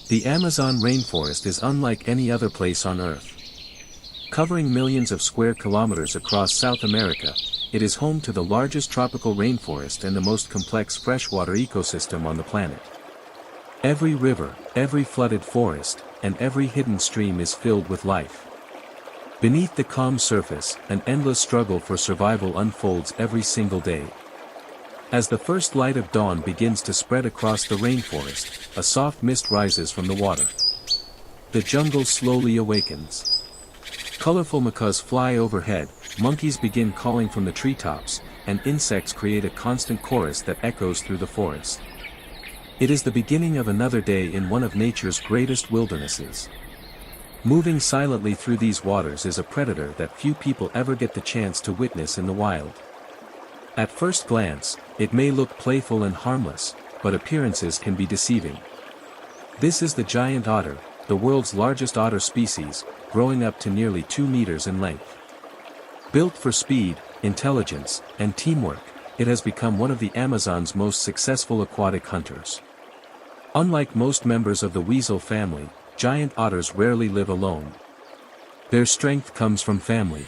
The Amazon rainforest is unlike any other place on Earth. Covering millions of square kilometers across South America, it is home to the largest tropical rainforest and the most complex freshwater ecosystem on the planet. Every river, every flooded forest, and every hidden stream is filled with life. Beneath the calm surface, an endless struggle for survival unfolds every single day. As the first light of dawn begins to spread across the rainforest, a soft mist rises from the water. The jungle slowly awakens. Colorful macaws fly overhead, monkeys begin calling from the treetops, and insects create a constant chorus that echoes through the forest. It is the beginning of another day in one of nature's greatest wildernesses. Moving silently through these waters is a predator that few people ever get the chance to witness in the wild. At first glance, it may look playful and harmless, but appearances can be deceiving. This is the giant otter, the world's largest otter species, growing up to nearly 2 meters in length. Built for speed, intelligence, and teamwork, it has become one of the Amazon's most successful aquatic hunters. Unlike most members of the weasel family, giant otters rarely live alone. Their strength comes from family.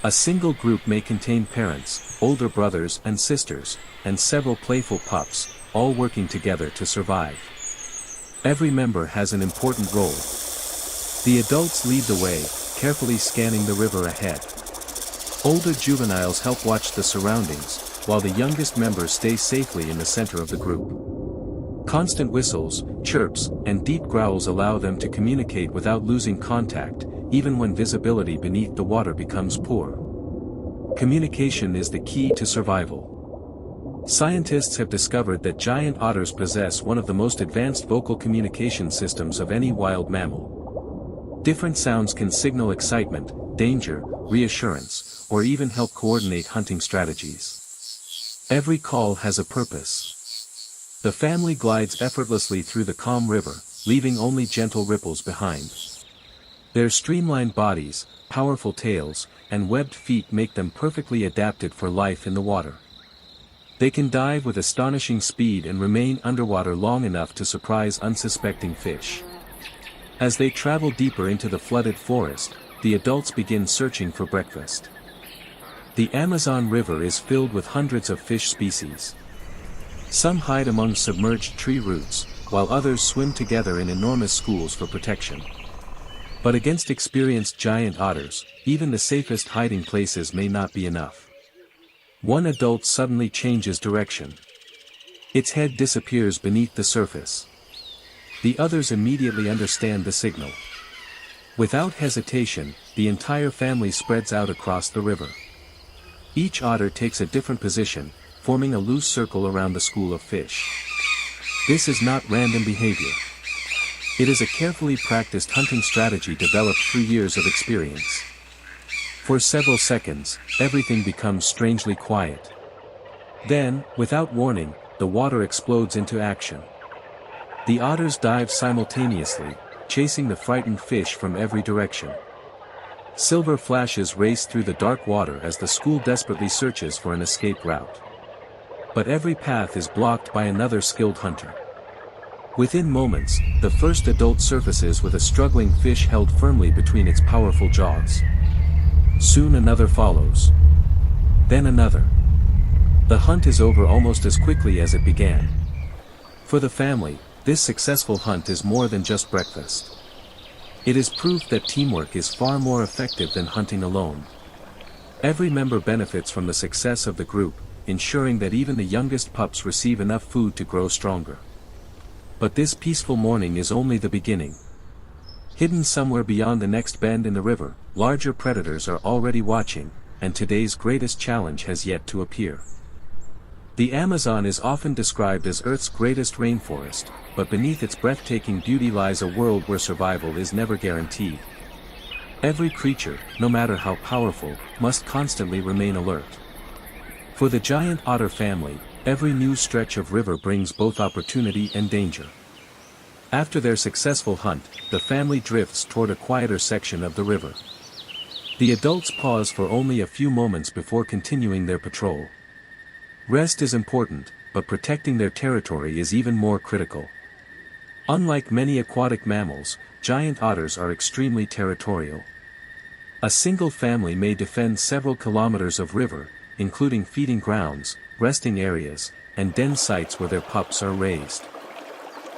A single group may contain parents, older brothers and sisters, and several playful pups, all working together to survive. Every member has an important role. The adults lead the way, carefully scanning the river ahead. Older juveniles help watch the surroundings, while the youngest members stay safely in the center of the group. Constant whistles, chirps, and deep growls allow them to communicate without losing contact, even when visibility beneath the water becomes poor. Communication is the key to survival. Scientists have discovered that giant otters possess one of the most advanced vocal communication systems of any wild mammal. Different sounds can signal excitement, danger, reassurance, or even help coordinate hunting strategies. Every call has a purpose. The family glides effortlessly through the calm river, leaving only gentle ripples behind. Their streamlined bodies, powerful tails, and webbed feet make them perfectly adapted for life in the water. They can dive with astonishing speed and remain underwater long enough to surprise unsuspecting fish. As they travel deeper into the flooded forest, the adults begin searching for breakfast. The Amazon River is filled with hundreds of fish species. Some hide among submerged tree roots, while others swim together in enormous schools for protection. But against experienced giant otters, even the safest hiding places may not be enough. One adult suddenly changes direction. Its head disappears beneath the surface. The others immediately understand the signal. Without hesitation, the entire family spreads out across the river. Each otter takes a different position, forming a loose circle around the school of fish. This is not random behavior. It is a carefully practiced hunting strategy developed through years of experience. For several seconds, everything becomes strangely quiet. Then, without warning, the water explodes into action. The otters dive simultaneously, chasing the frightened fish from every direction. Silver flashes race through the dark water as the school desperately searches for an escape route. But every path is blocked by another skilled hunter. Within moments, the first adult surfaces with a struggling fish held firmly between its powerful jaws. Soon another follows. Then another. The hunt is over almost as quickly as it began. For the family, this successful hunt is more than just breakfast. It is proof that teamwork is far more effective than hunting alone. Every member benefits from the success of the group, ensuring that even the youngest pups receive enough food to grow stronger. But this peaceful morning is only the beginning. Hidden somewhere beyond the next bend in the river, larger predators are already watching, and today's greatest challenge has yet to appear. The Amazon is often described as Earth's greatest rainforest, but beneath its breathtaking beauty lies a world where survival is never guaranteed. Every creature, no matter how powerful, must constantly remain alert. For the giant otter family, every new stretch of river brings both opportunity and danger. After their successful hunt, the family drifts toward a quieter section of the river. The adults pause for only a few moments before continuing their patrol. Rest is important, but protecting their territory is even more critical. Unlike many aquatic mammals, giant otters are extremely territorial. A single family may defend several kilometers of river, including feeding grounds, resting areas, and den sites where their pups are raised.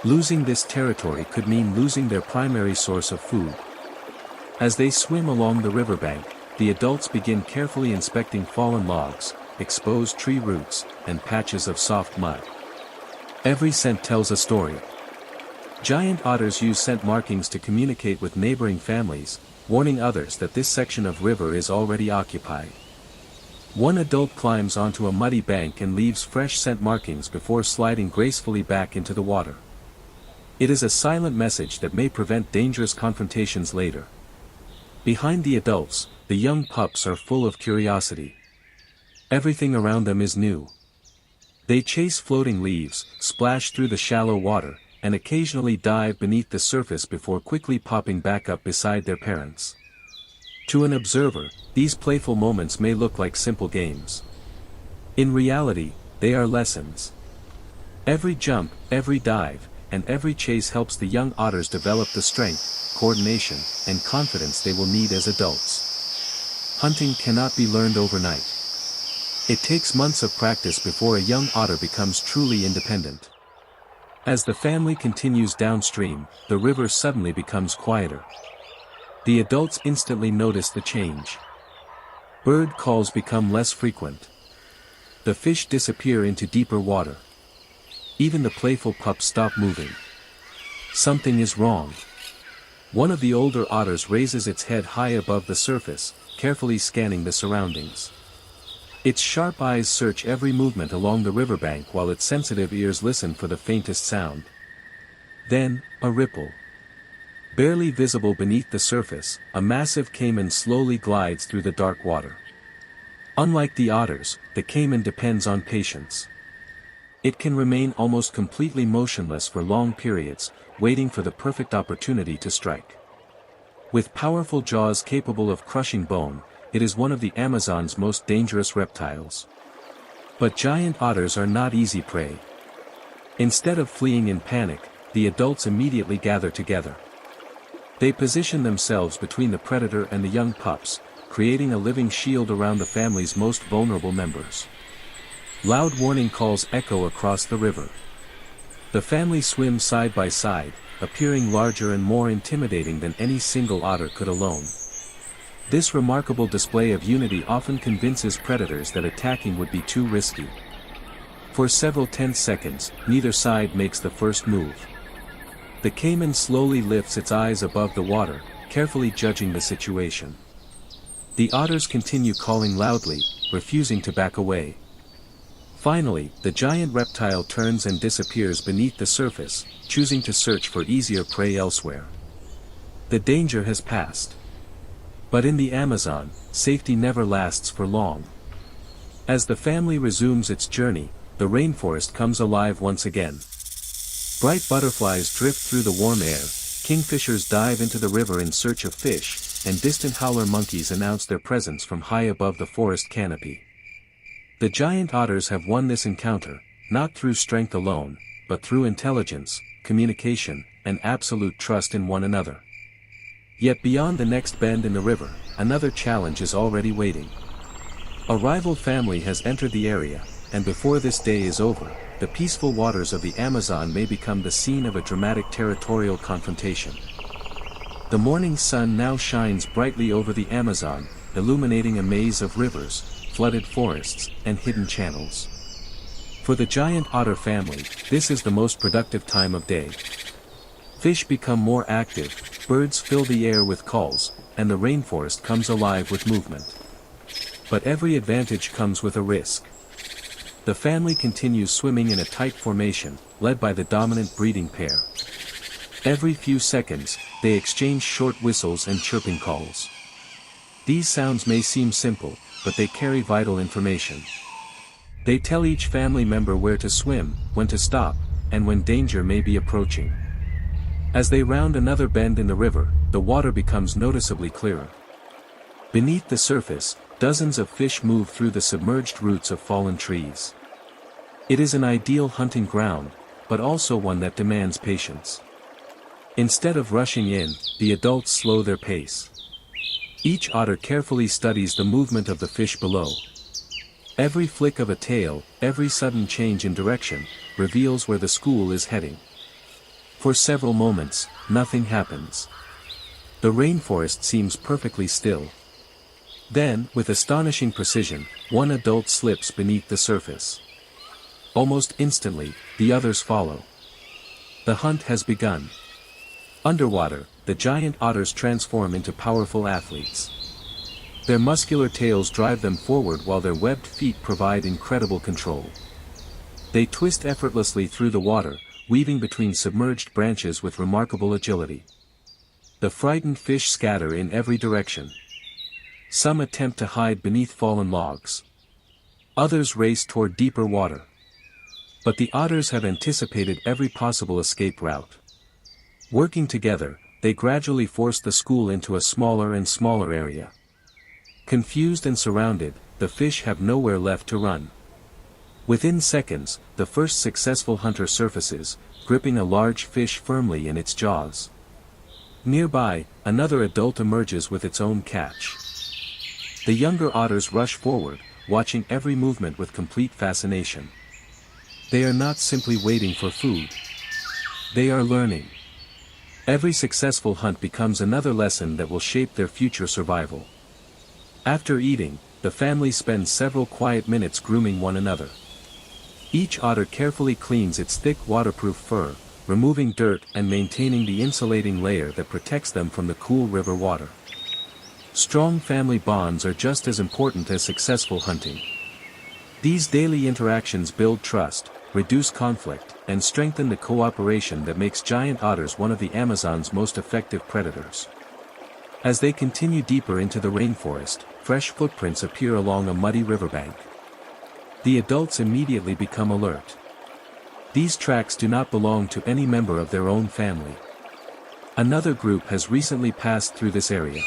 Losing this territory could mean losing their primary source of food. As they swim along the riverbank, the adults begin carefully inspecting fallen logs, exposed tree roots, and patches of soft mud. Every scent tells a story. Giant otters use scent markings to communicate with neighboring families, warning others that this section of river is already occupied. One adult climbs onto a muddy bank and leaves fresh scent markings before sliding gracefully back into the water. It is a silent message that may prevent dangerous confrontations later. Behind the adults, the young pups are full of curiosity. Everything around them is new. They chase floating leaves, splash through the shallow water, and occasionally dive beneath the surface before quickly popping back up beside their parents. To an observer, these playful moments may look like simple games. In reality, they are lessons. Every jump, every dive, and every chase helps the young otters develop the strength, coordination, and confidence they will need as adults. Hunting cannot be learned overnight. It takes months of practice before a young otter becomes truly independent. As the family continues downstream, the river suddenly becomes quieter. The adults instantly notice the change. Bird calls become less frequent. The fish disappear into deeper water. Even the playful pups stop moving. Something is wrong. One of the older otters raises its head high above the surface, carefully scanning the surroundings. Its sharp eyes search every movement along the riverbank while its sensitive ears listen for the faintest sound. Then, a ripple. Barely visible beneath the surface, a massive caiman slowly glides through the dark water. Unlike the otters, the caiman depends on patience. It can remain almost completely motionless for long periods, waiting for the perfect opportunity to strike. With powerful jaws capable of crushing bone, it is one of the Amazon's most dangerous reptiles. But giant otters are not easy prey. Instead of fleeing in panic, the adults immediately gather together. They position themselves between the predator and the young pups, creating a living shield around the family's most vulnerable members. Loud warning calls echo across the river. The family swims side by side, appearing larger and more intimidating than any single otter could alone. This remarkable display of unity often convinces predators that attacking would be too risky. For several tense seconds, neither side makes the first move. The caiman slowly lifts its eyes above the water, carefully judging the situation. The otters continue calling loudly, refusing to back away. Finally, the giant reptile turns and disappears beneath the surface, choosing to search for easier prey elsewhere. The danger has passed. But in the Amazon, safety never lasts for long. As the family resumes its journey, the rainforest comes alive once again. Bright butterflies drift through the warm air, kingfishers dive into the river in search of fish, and distant howler monkeys announce their presence from high above the forest canopy. The giant otters have won this encounter, not through strength alone, but through intelligence, communication, and absolute trust in one another. Yet beyond the next bend in the river, another challenge is already waiting. A rival family has entered the area, and before this day is over, the peaceful waters of the Amazon may become the scene of a dramatic territorial confrontation. The morning sun now shines brightly over the Amazon, illuminating a maze of rivers, flooded forests, and hidden channels. For the giant otter family, this is the most productive time of day. Fish become more active, birds fill the air with calls, and the rainforest comes alive with movement. But every advantage comes with a risk. The family continues swimming in a tight formation, led by the dominant breeding pair. Every few seconds, they exchange short whistles and chirping calls. These sounds may seem simple, but they carry vital information. They tell each family member where to swim, when to stop, and when danger may be approaching. As they round another bend in the river, the water becomes noticeably clearer. Beneath the surface, dozens of fish move through the submerged roots of fallen trees. It is an ideal hunting ground, but also one that demands patience. Instead of rushing in, the adults slow their pace. Each otter carefully studies the movement of the fish below. Every flick of a tail, every sudden change in direction, reveals where the school is heading. For several moments, nothing happens. The rainforest seems perfectly still. Then, with astonishing precision, one adult slips beneath the surface. Almost instantly, the others follow. The hunt has begun. Underwater, the giant otters transform into powerful athletes. Their muscular tails drive them forward while their webbed feet provide incredible control. They twist effortlessly through the water, weaving between submerged branches with remarkable agility. The frightened fish scatter in every direction. Some attempt to hide beneath fallen logs. Others race toward deeper water. But the otters have anticipated every possible escape route. Working together, they gradually force the school into a smaller and smaller area. Confused and surrounded, the fish have nowhere left to run. Within seconds, the first successful hunter surfaces, gripping a large fish firmly in its jaws. Nearby, another adult emerges with its own catch. The younger otters rush forward, watching every movement with complete fascination. They are not simply waiting for food. They are learning. Every successful hunt becomes another lesson that will shape their future survival. After eating, the family spends several quiet minutes grooming one another. Each otter carefully cleans its thick waterproof fur, removing dirt and maintaining the insulating layer that protects them from the cool river water. Strong family bonds are just as important as successful hunting. These daily interactions build trust, reduce conflict, and strengthen the cooperation that makes giant otters one of the Amazon's most effective predators. As they continue deeper into the rainforest, fresh footprints appear along a muddy riverbank. The adults immediately become alert. These tracks do not belong to any member of their own family. Another group has recently passed through this area.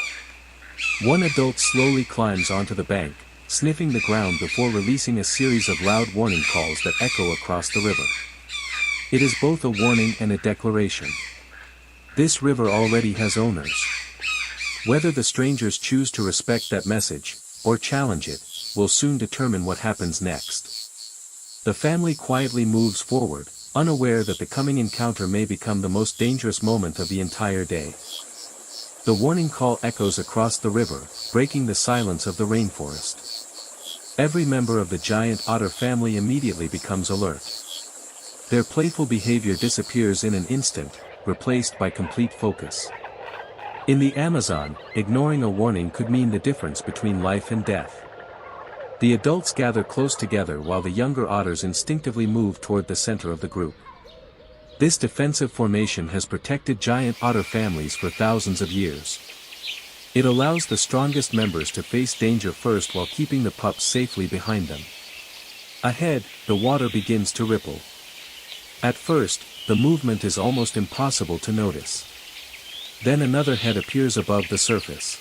One adult slowly climbs onto the bank, sniffing the ground before releasing a series of loud warning calls that echo across the river. It is both a warning and a declaration. This river already has owners. Whether the strangers choose to respect that message, or challenge it, will soon determine what happens next. The family quietly moves forward, unaware that the coming encounter may become the most dangerous moment of the entire day. The warning call echoes across the river, breaking the silence of the rainforest. Every member of the giant otter family immediately becomes alert. Their playful behavior disappears in an instant, replaced by complete focus. In the Amazon, ignoring a warning could mean the difference between life and death. The adults gather close together while the younger otters instinctively move toward the center of the group. This defensive formation has protected giant otter families for thousands of years. It allows the strongest members to face danger first while keeping the pups safely behind them. Ahead, the water begins to ripple. At first, the movement is almost impossible to notice. Then another head appears above the surface.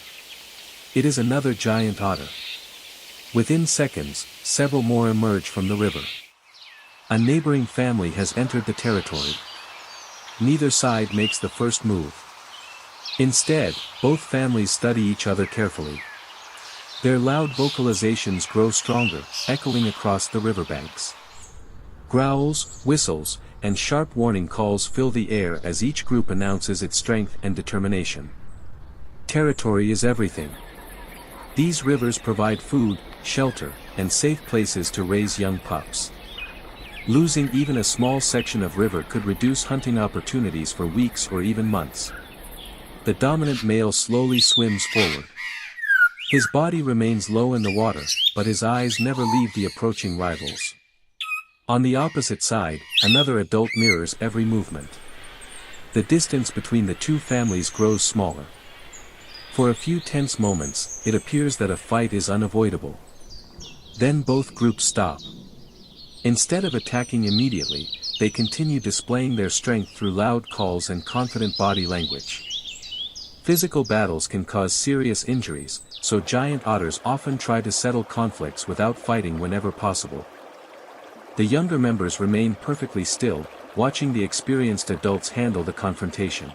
It is another giant otter. Within seconds, several more emerge from the river. A neighboring family has entered the territory. Neither side makes the first move. Instead, both families study each other carefully. Their loud vocalizations grow stronger, echoing across the riverbanks. Growls, whistles, and sharp warning calls fill the air as each group announces its strength and determination. Territory is everything. These rivers provide food, shelter, and safe places to raise young pups. Losing even a small section of river could reduce hunting opportunities for weeks or even months. The dominant male slowly swims forward. His body remains low in the water, but his eyes never leave the approaching rivals. On the opposite side, another adult mirrors every movement. The distance between the two families grows smaller. For a few tense moments, it appears that a fight is unavoidable. Then both groups stop. Instead of attacking immediately, they continue displaying their strength through loud calls and confident body language. Physical battles can cause serious injuries, so giant otters often try to settle conflicts without fighting whenever possible. The younger members remain perfectly still, watching the experienced adults handle the confrontation.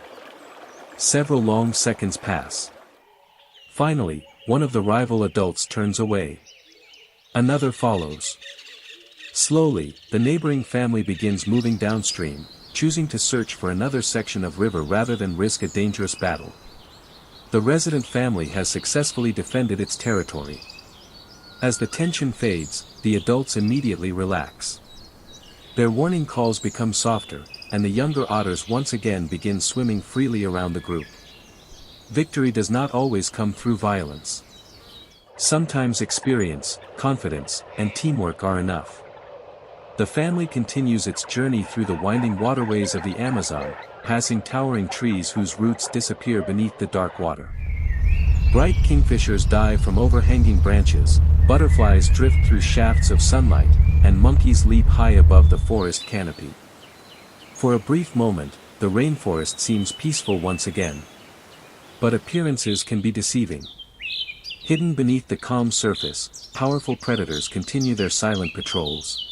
Several long seconds pass. Finally, one of the rival adults turns away. Another follows. Slowly, the neighboring family begins moving downstream, choosing to search for another section of river rather than risk a dangerous battle. The resident family has successfully defended its territory. As the tension fades, the adults immediately relax. Their warning calls become softer, and the younger otters once again begin swimming freely around the group. Victory does not always come through violence. Sometimes experience, confidence, and teamwork are enough. The family continues its journey through the winding waterways of the Amazon, passing towering trees whose roots disappear beneath the dark water. Bright kingfishers dive from overhanging branches, butterflies drift through shafts of sunlight, and monkeys leap high above the forest canopy. For a brief moment, the rainforest seems peaceful once again. But appearances can be deceiving. Hidden beneath the calm surface, powerful predators continue their silent patrols.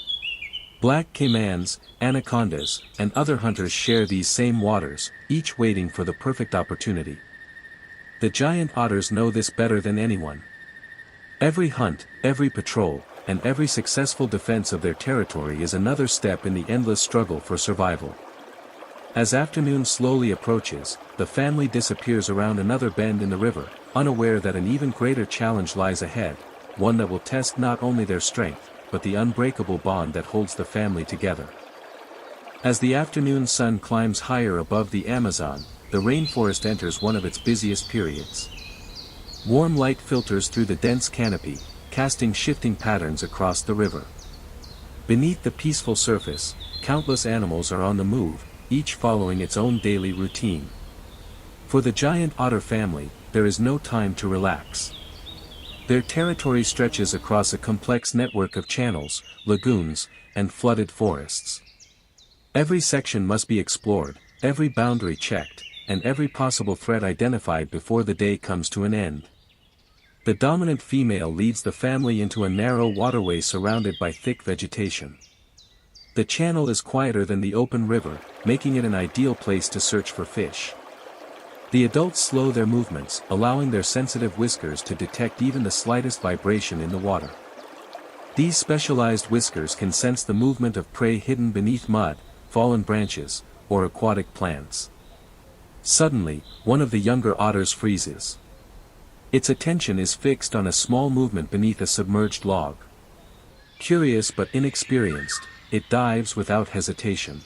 Black caimans, anacondas, and other hunters share these same waters, each waiting for the perfect opportunity. The giant otters know this better than anyone. Every hunt, every patrol, and every successful defense of their territory is another step in the endless struggle for survival. As afternoon slowly approaches, the family disappears around another bend in the river, unaware that an even greater challenge lies ahead, one that will test not only their strength, but the unbreakable bond that holds the family together. As the afternoon sun climbs higher above the Amazon, the rainforest enters one of its busiest periods. Warm light filters through the dense canopy, casting shifting patterns across the river. Beneath the peaceful surface, countless animals are on the move, each following its own daily routine. For the giant otter family, there is no time to relax. Their territory stretches across a complex network of channels, lagoons, and flooded forests. Every section must be explored, every boundary checked, and every possible threat identified before the day comes to an end. The dominant female leads the family into a narrow waterway surrounded by thick vegetation. The channel is quieter than the open river, making it an ideal place to search for fish. The adults slow their movements, allowing their sensitive whiskers to detect even the slightest vibration in the water. These specialized whiskers can sense the movement of prey hidden beneath mud, fallen branches, or aquatic plants. Suddenly, one of the younger otters freezes. Its attention is fixed on a small movement beneath a submerged log. Curious but inexperienced, it dives without hesitation.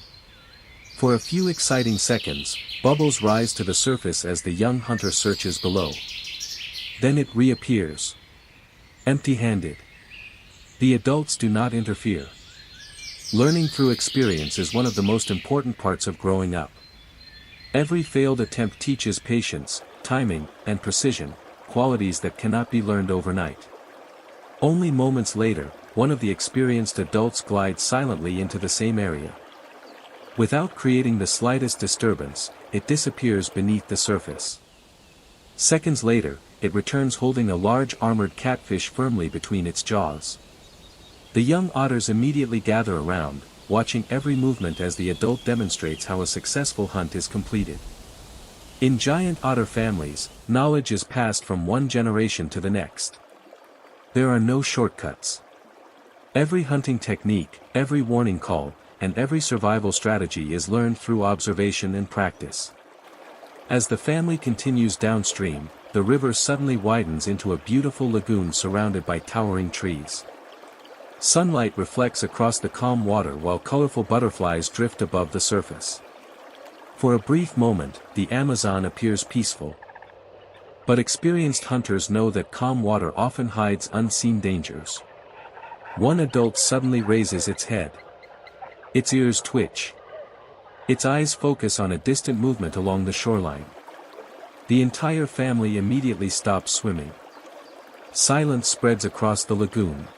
For a few exciting seconds, bubbles rise to the surface as the young hunter searches below. Then it reappears. Empty-handed. The adults do not interfere. Learning through experience is one of the most important parts of growing up. Every failed attempt teaches patience, timing, and precision, qualities that cannot be learned overnight. Only moments later, one of the experienced adults glides silently into the same area. Without creating the slightest disturbance, it disappears beneath the surface. Seconds later, it returns holding a large armored catfish firmly between its jaws. The young otters immediately gather around, watching every movement as the adult demonstrates how a successful hunt is completed. In giant otter families, knowledge is passed from one generation to the next. There are no shortcuts. Every hunting technique, every warning call, and every survival strategy is learned through observation and practice. As the family continues downstream, the river suddenly widens into a beautiful lagoon surrounded by towering trees. Sunlight reflects across the calm water while colorful butterflies drift above the surface. For a brief moment, the Amazon appears peaceful. But experienced hunters know that calm water often hides unseen dangers. One adult suddenly raises its head. Its ears twitch. Its eyes focus on a distant movement along the shoreline. The entire family immediately stops swimming. Silence spreads across the lagoon.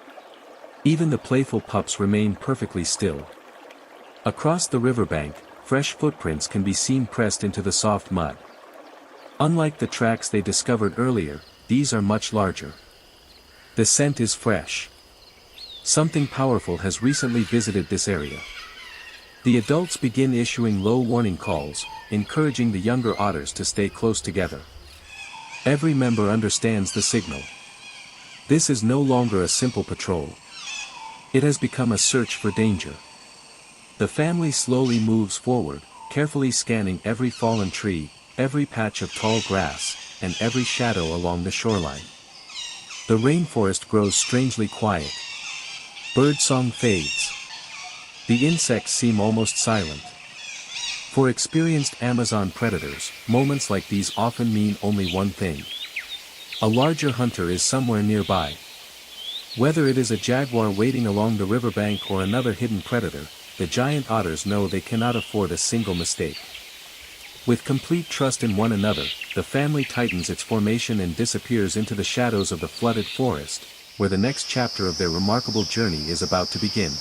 Even the playful pups remain perfectly still. Across the riverbank, fresh footprints can be seen pressed into the soft mud. Unlike the tracks they discovered earlier, these are much larger. The scent is fresh. Something powerful has recently visited this area. The adults begin issuing low warning calls, encouraging the younger otters to stay close together. Every member understands the signal. This is no longer a simple patrol. It has become a search for danger. The family slowly moves forward, carefully scanning every fallen tree, every patch of tall grass, and every shadow along the shoreline. The rainforest grows strangely quiet. Birdsong fades. The insects seem almost silent. For experienced Amazon predators, moments like these often mean only one thing. A larger hunter is somewhere nearby. Whether it is a jaguar waiting along the riverbank or another hidden predator, the giant otters know they cannot afford a single mistake. With complete trust in one another, the family tightens its formation and disappears into the shadows of the flooded forest, where the next chapter of their remarkable journey is about to begin.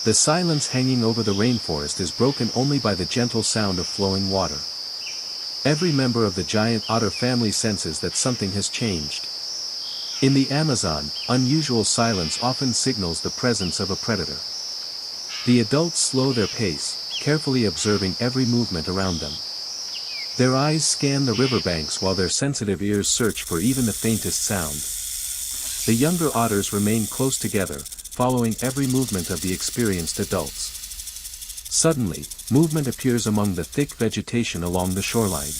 The silence hanging over the rainforest is broken only by the gentle sound of flowing water. Every member of the giant otter family senses that something has changed. In the Amazon, unusual silence often signals the presence of a predator. The adults slow their pace, carefully observing every movement around them. Their eyes scan the riverbanks while their sensitive ears search for even the faintest sound. The younger otters remain close together, following every movement of the experienced adults. Suddenly, movement appears among the thick vegetation along the shoreline.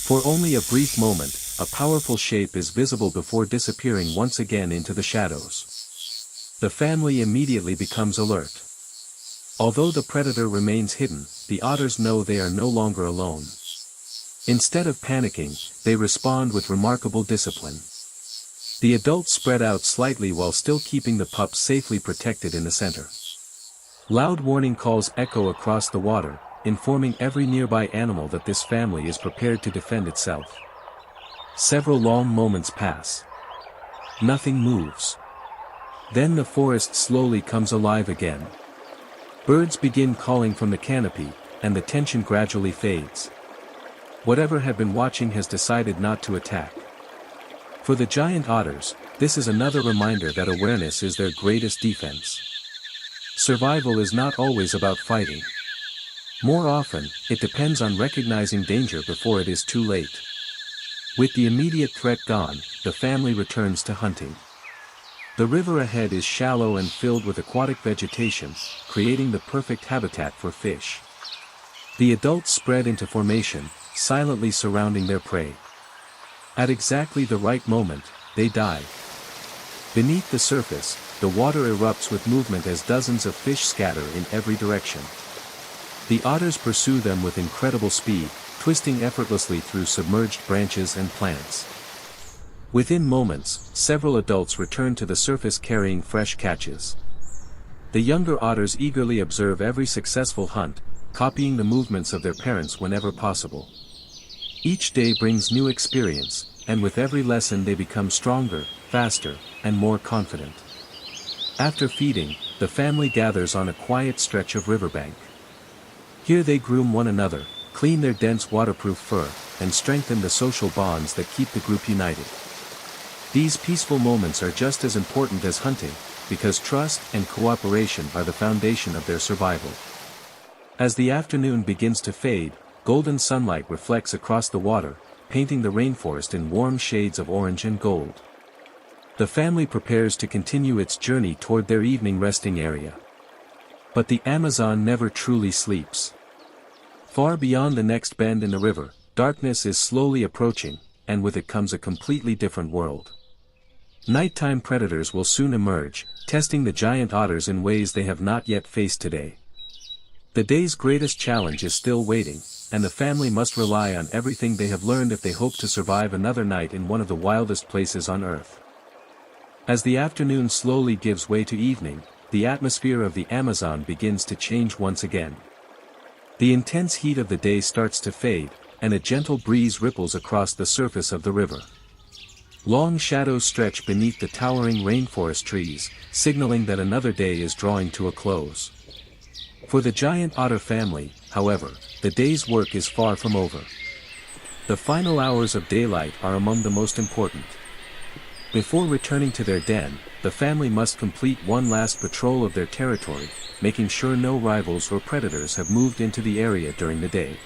For only a brief moment, a powerful shape is visible before disappearing once again into the shadows. The family immediately becomes alert. Although the predator remains hidden, the otters know they are no longer alone. Instead of panicking, they respond with remarkable discipline. The adults spread out slightly while still keeping the pups safely protected in the center. Loud warning calls echo across the water, informing every nearby animal that this family is prepared to defend itself. Several long moments pass. Nothing moves. Then the forest slowly comes alive again. Birds begin calling from the canopy, and the tension gradually fades. Whatever had been watching has decided not to attack. For the giant otters, this is another reminder that awareness is their greatest defense. Survival is not always about fighting. More often, it depends on recognizing danger before it is too late. With the immediate threat gone, the family returns to hunting. The river ahead is shallow and filled with aquatic vegetation, creating the perfect habitat for fish. The adults spread into formation, silently surrounding their prey. At exactly the right moment, they dive. Beneath the surface, the water erupts with movement as dozens of fish scatter in every direction. The otters pursue them with incredible speed, twisting effortlessly through submerged branches and plants. Within moments, several adults return to the surface carrying fresh catches. The younger otters eagerly observe every successful hunt, copying the movements of their parents whenever possible. Each day brings new experience, and with every lesson they become stronger, faster, and more confident. After feeding, the family gathers on a quiet stretch of riverbank. Here they groom one another, clean their dense waterproof fur, and strengthen the social bonds that keep the group united. These peaceful moments are just as important as hunting, because trust and cooperation are the foundation of their survival. As the afternoon begins to fade, golden sunlight reflects across the water, painting the rainforest in warm shades of orange and gold. The family prepares to continue its journey toward their evening resting area. But the Amazon never truly sleeps. Far beyond the next bend in the river, darkness is slowly approaching, and with it comes a completely different world. Nighttime predators will soon emerge, testing the giant otters in ways they have not yet faced today. The day's greatest challenge is still waiting, and the family must rely on everything they have learned if they hope to survive another night in one of the wildest places on Earth. As the afternoon slowly gives way to evening, the atmosphere of the Amazon begins to change once again. The intense heat of the day starts to fade, and a gentle breeze ripples across the surface of the river. Long shadows stretch beneath the towering rainforest trees, signaling that another day is drawing to a close. For the giant otter family, however, the day's work is far from over. The final hours of daylight are among the most important. Before returning to their den, the family must complete one last patrol of their territory, making sure no rivals or predators have moved into the area during the day.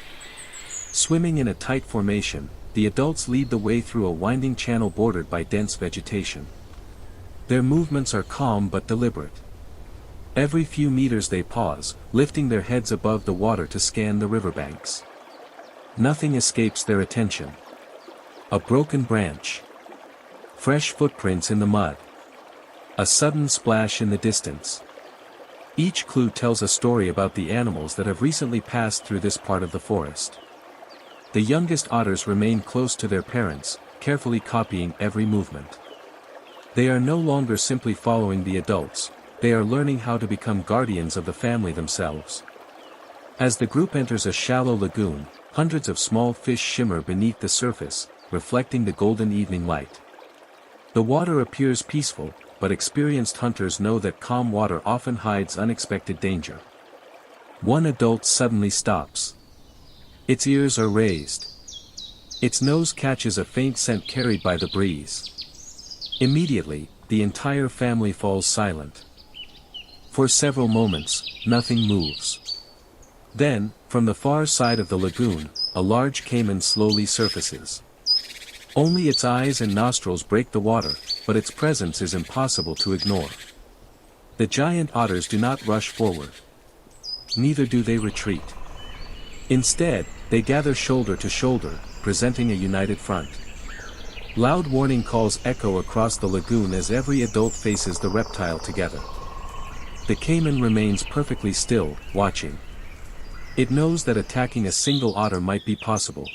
Swimming in a tight formation, the adults lead the way through a winding channel bordered by dense vegetation. Their movements are calm but deliberate. Every few meters they pause, lifting their heads above the water to scan the riverbanks. Nothing escapes their attention. A broken branch. Fresh footprints in the mud. A sudden splash in the distance. Each clue tells a story about the animals that have recently passed through this part of the forest. The youngest otters remain close to their parents, carefully copying every movement. They are no longer simply following the adults, they are learning how to become guardians of the family themselves. As the group enters a shallow lagoon, hundreds of small fish shimmer beneath the surface, reflecting the golden evening light. The water appears peaceful, but experienced hunters know that calm water often hides unexpected danger. One adult suddenly stops. Its ears are raised. Its nose catches a faint scent carried by the breeze. Immediately, the entire family falls silent. For several moments, nothing moves. Then, from the far side of the lagoon, a large caiman slowly surfaces. Only its eyes and nostrils break the water, but its presence is impossible to ignore. The giant otters do not rush forward. Neither do they retreat. Instead, they gather shoulder to shoulder, presenting a united front. Loud warning calls echo across the lagoon as every adult faces the reptile together. The caiman remains perfectly still, watching. It knows that attacking a single otter might be possible.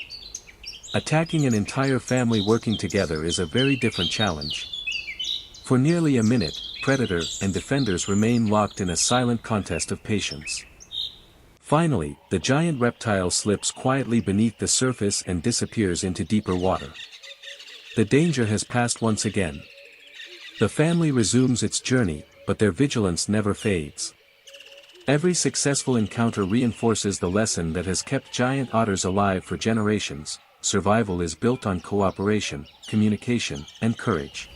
Attacking an entire family working together is a very different challenge. For nearly a minute, predator and defenders remain locked in a silent contest of patience. Finally, the giant reptile slips quietly beneath the surface and disappears into deeper water. The danger has passed once again. The family resumes its journey, but their vigilance never fades. Every successful encounter reinforces the lesson that has kept giant otters alive for generations: survival is built on cooperation, communication, and courage.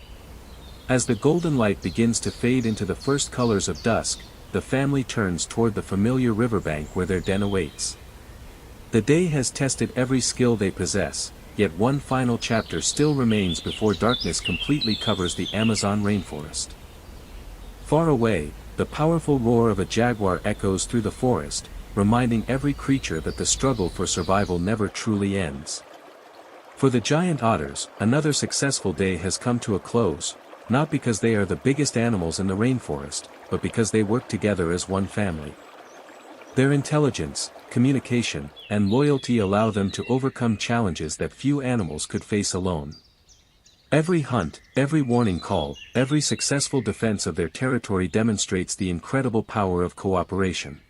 As the golden light begins to fade into the first colors of dusk, the family turns toward the familiar riverbank where their den awaits. The day has tested every skill they possess, yet one final chapter still remains before darkness completely covers the Amazon rainforest. Far away, the powerful roar of a jaguar echoes through the forest, reminding every creature that the struggle for survival never truly ends. For the giant otters, another successful day has come to a close, not because they are the biggest animals in the rainforest, but because they work together as one family. Their intelligence, communication, and loyalty allow them to overcome challenges that few animals could face alone. Every hunt, every warning call, every successful defense of their territory demonstrates the incredible power of cooperation.